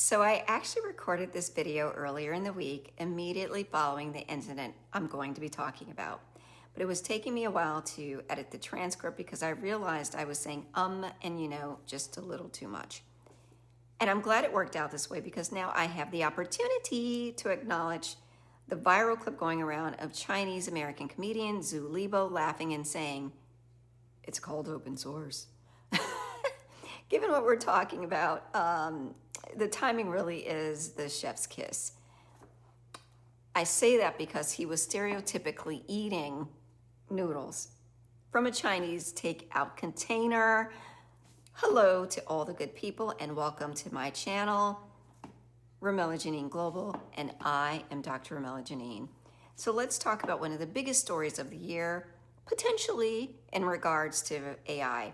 So I actually recorded this video earlier in the week, immediately following the incident I'm going to be talking about. But it was taking me a while to edit the transcript because I realized I was saying and just a little too much. And I'm glad it worked out this way because now I have the opportunity to acknowledge the viral clip going around of Chinese-American comedian Zhu Libo laughing and saying, "It's called open source." Given what we're talking about, the timing really is the chef's kiss. I say that because he was stereotypically eating noodles from a Chinese takeout container. Hello to all the good people and welcome to my channel, Romello Janine Global, and I am Dr. Romello Janine. So let's talk about one of the biggest stories of the year, potentially in regards to AI.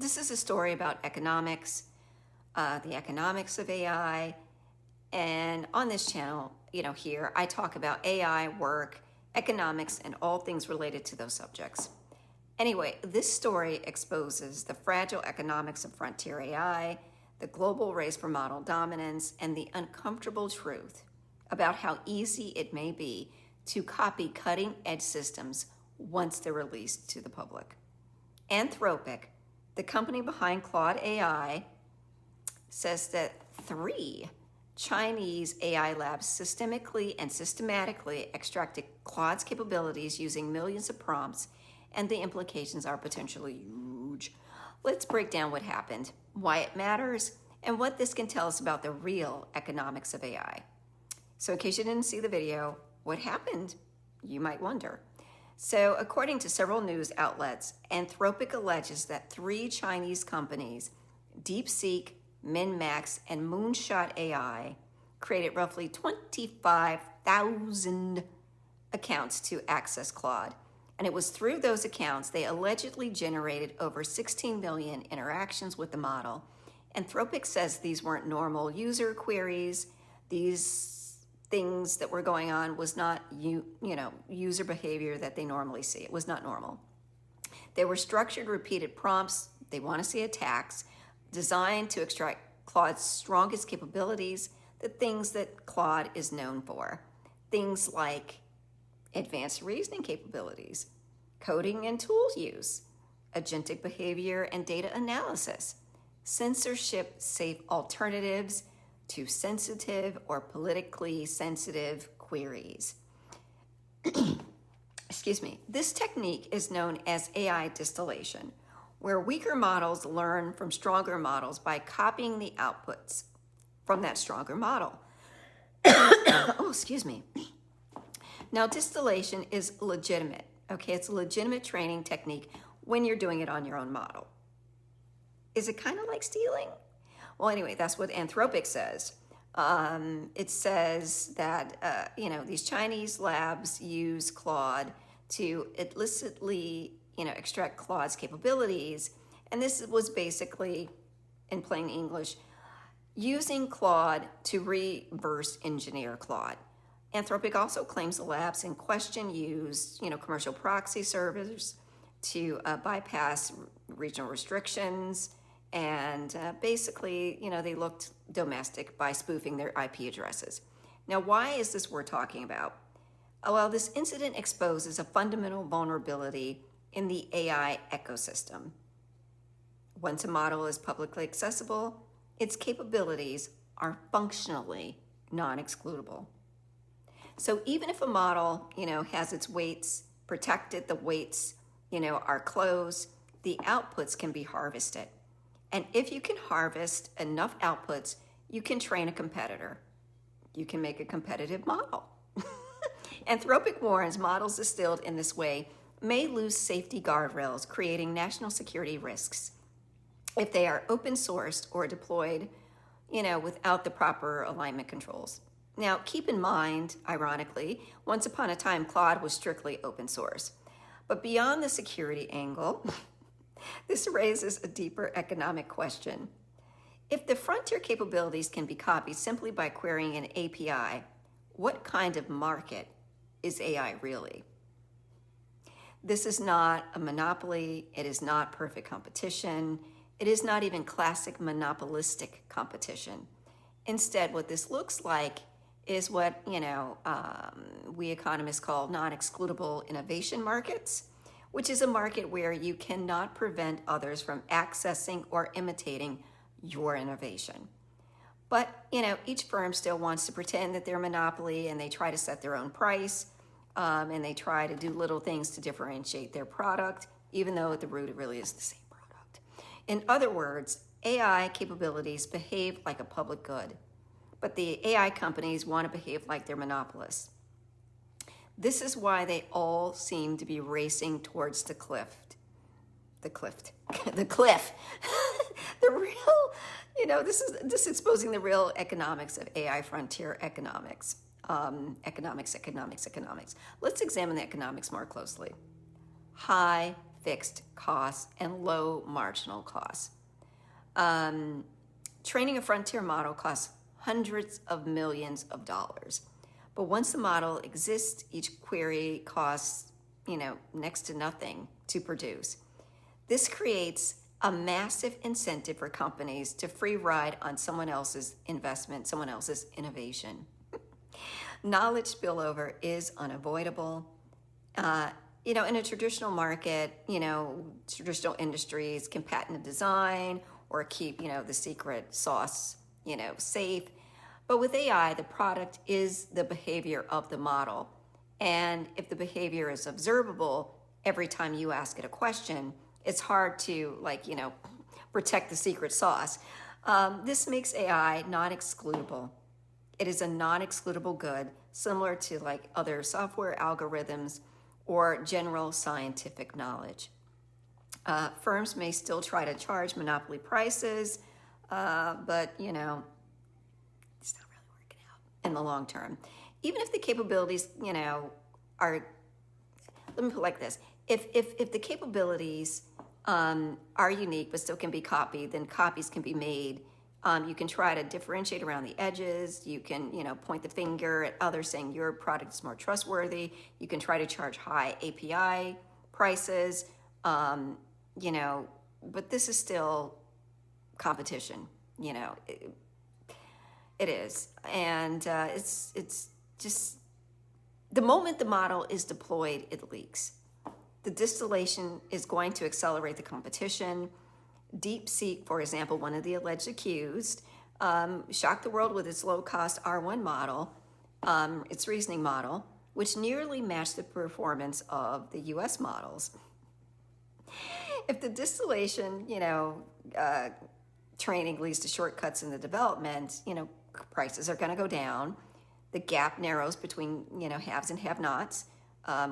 This is a story about economics, the economics of AI, and on this channel, here I talk about AI, work, economics, and all things related to those subjects. Anyway, this story exposes the fragile economics of frontier AI, the global race for model dominance, and the uncomfortable truth about how easy it may be to copy cutting-edge systems once they're released to the public. Anthropic, the company behind Claude AI, says that 3 Chinese AI labs systemically and systematically extracted Claude's capabilities using millions of prompts, and the implications are potentially huge. Let's break down what happened, why it matters, and what this can tell us about the real economics of AI. So in case you didn't see the video, what happened? You might wonder. So according to several news outlets, Anthropic alleges that 3 Chinese companies, DeepSeek, MinMax, and Moonshot AI, created roughly 25,000 accounts to access Claude. And it was through those accounts they allegedly generated over 16 million interactions with the model. Anthropic says these weren't normal user queries. These things that were going on was not user behavior that they normally see. It was not normal. They were structured, repeated prompts. They want to see attacks designed to extract Claude's strongest capabilities, the things that Claude is known for. Things like advanced reasoning capabilities, coding and tool use, agentic behavior and data analysis, censorship-safe alternatives to sensitive or politically sensitive queries. Excuse me. This technique is known as AI distillation, where weaker models learn from stronger models by copying the outputs from that stronger model. Oh, excuse me. Now, distillation is legitimate, okay? It's a legitimate training technique when you're doing it on your own model. Is it kind of like stealing? Well, anyway, that's what Anthropic says. It says that, these Chinese labs use Claude to illicitly, extract Claude's capabilities. And this was basically, in plain English, using Claude to reverse engineer Claude. Anthropic also claims the labs in question used, commercial proxy servers to bypass regional restrictions. And basically, they looked domestic by spoofing their IP addresses. Now, why is this worth talking about? Well, this incident exposes a fundamental vulnerability in the AI ecosystem. Once a model is publicly accessible, its capabilities are functionally non-excludable. So even if a model, has its weights protected, the weights, are closed, the outputs can be harvested. And if you can harvest enough outputs, you can train a competitor. You can make a competitive model. Anthropic warns models distilled in this way may lose safety guardrails, creating national security risks if they are open sourced or deployed, without the proper alignment controls. Now, keep in mind, ironically, once upon a time, Claude was strictly open source. But beyond the security angle, this raises a deeper economic question. If the frontier capabilities can be copied simply by querying an API, what kind of market is AI really? This is not a monopoly. It is not perfect competition. It is not even classic monopolistic competition. Instead, what this looks like is what, we economists call non-excludable innovation markets, which is a market where you cannot prevent others from accessing or imitating your innovation. But, each firm still wants to pretend that they're a monopoly, and they try to set their own price, and they try to do little things to differentiate their product, even though at the root it really is the same product. In other words, AI capabilities behave like a public good, but the AI companies want to behave like they're monopolists. This is why they all seem to be racing towards the cliff. The cliff. The real, this is exposing the real economics of AI frontier economics. Economics. Let's examine the economics more closely. High fixed costs and low marginal costs. Training a frontier model costs hundreds of millions of dollars. But once the model exists, each query costs, next to nothing to produce. This creates a massive incentive for companies to free ride on someone else's investment, someone else's innovation. Knowledge spillover is unavoidable. In a traditional market, traditional industries can patent a design or keep, the secret sauce, safe. But with AI, the product is the behavior of the model. And if the behavior is observable every time you ask it a question, it's hard to, protect the secret sauce. This makes AI non-excludable. It is a non-excludable good, similar to other software algorithms or general scientific knowledge. Firms may still try to charge monopoly prices, but, it's not really working out in the long term. Even if the capabilities, are, let me put it like this. If the capabilities are unique but still can be copied, then copies can be made. You can try to differentiate around the edges. You can, point the finger at others saying your product is more trustworthy. You can try to charge high API prices, but this is still competition, it is. And it's just, the moment the model is deployed, it leaks. The distillation is going to accelerate the competition. DeepSeek, for example, one of the alleged accused, shocked the world with its low-cost R1 model, its reasoning model, which nearly matched the performance of the US models. If the distillation, training leads to shortcuts in the development, prices are going to go down. The gap narrows between, haves and have-nots,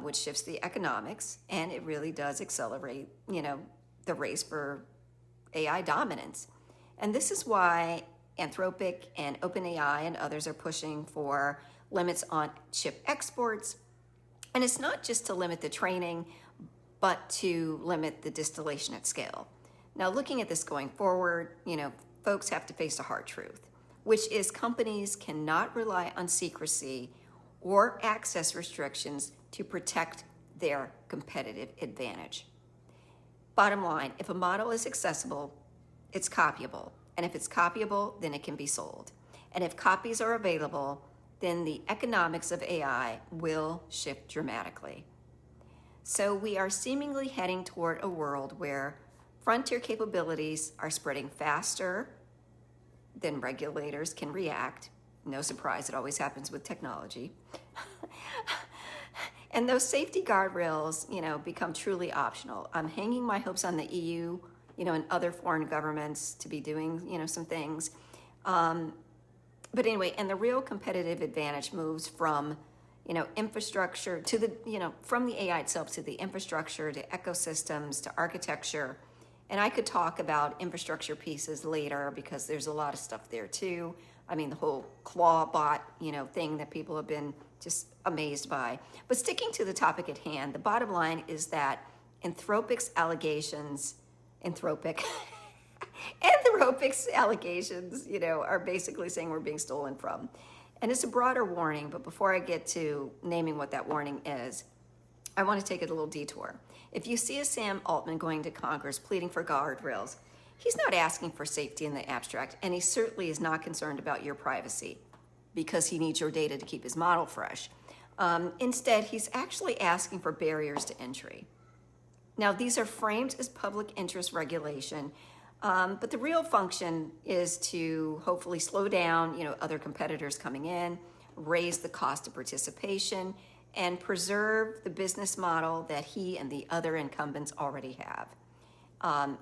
which shifts the economics, and it really does accelerate, the race for AI dominance. And this is why Anthropic and OpenAI and others are pushing for limits on chip exports. And it's not just to limit the training, but to limit the distillation at scale. Now, looking at this going forward, folks have to face a hard truth, which is companies cannot rely on secrecy or access restrictions to protect their competitive advantage. Bottom line, if a model is accessible, it's copyable. And if it's copyable, then it can be sold. And if copies are available, then the economics of AI will shift dramatically. So we are seemingly heading toward a world where frontier capabilities are spreading faster than regulators can react. No surprise, it always happens with technology. And those safety guardrails, become truly optional. I'm hanging my hopes on the EU, and other foreign governments to be doing, some things. But anyway, and the real competitive advantage moves from, infrastructure to the, from the AI itself to the infrastructure, to ecosystems, to architecture. And I could talk about infrastructure pieces later because there's a lot of stuff there too. I mean, the whole claw bot, thing that people have been just amazed by. But sticking to the topic at hand, the bottom line is that Anthropic's allegations, are basically saying we're being stolen from. And it's a broader warning, but before I get to naming what that warning is, I want to take it a little detour. If you see a Sam Altman going to Congress pleading for guardrails, He's not asking for safety in the abstract, and he certainly is not concerned about your privacy because he needs your data to keep his model fresh. Instead, he's actually asking for barriers to entry. Now, these are framed as public interest regulation, but the real function is to hopefully slow down, other competitors coming in, raise the cost of participation, and preserve the business model that he and the other incumbents already have.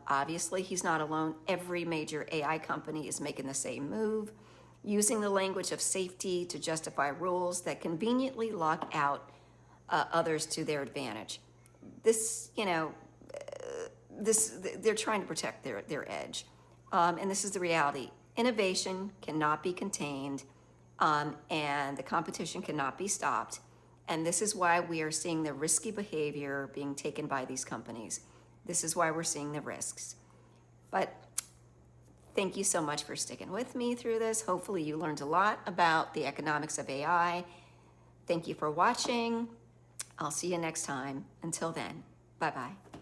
Obviously, he's not alone. Every major AI company is making the same move, using the language of safety to justify rules that conveniently lock out others to their advantage. They're trying to protect their edge. And this is the reality. Innovation cannot be contained, and the competition cannot be stopped. And this is why we are seeing the risky behavior being taken by these companies. This is why we're seeing the risks. But thank you so much for sticking with me through this. Hopefully you learned a lot about the economics of AI. Thank you for watching. I'll see you next time. Until then, bye-bye.